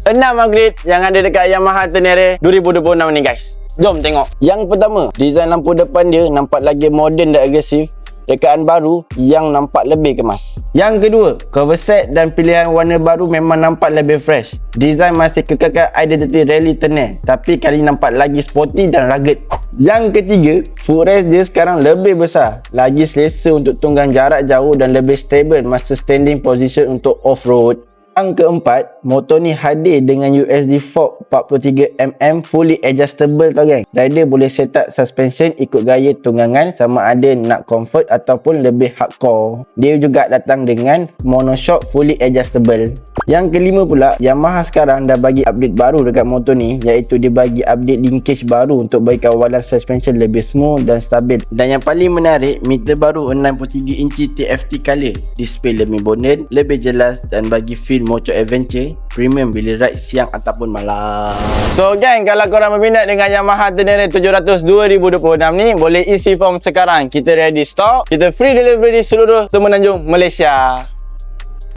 6 upgrade yang ada dekat Yamaha Tenere 2026 ni guys. Jom tengok. Yang pertama, design lampu depan dia nampak lagi moden dan agresif. Rekaan baru yang nampak lebih kemas. Yang kedua, cover set dan pilihan warna baru memang nampak lebih fresh. Design masih kekalkan identiti rally Tenere, tapi kali nampak lagi sporty dan rugged. Yang ketiga, footrest dia sekarang lebih besar, lagi selesa untuk tunggang jarak jauh dan lebih stable masa standing position untuk off-road. Yang keempat, motor ni hadir dengan USD fork 43mm fully adjustable tau geng. Rider boleh set up suspension ikut gaya tunggangan sama ada nak comfort ataupun lebih hardcore. Dia juga datang dengan monoshock fully adjustable. Yang kelima pula, Yamaha sekarang dah bagi update baru dekat motor ni, iaitu dia bagi update linkage baru untuk bagi kawalan suspension lebih smooth dan stabil. Dan yang paling menarik, meter baru 6.3 inci TFT color, display lebih modern, lebih jelas dan bagi feel motor adventure premium bila ride siang ataupun malam. So gang, kalau korang berminat dengan Yamaha Tenere 700 2026 ni, boleh isi form sekarang. Kita ready stock, kita free delivery di seluruh Semenanjung Malaysia.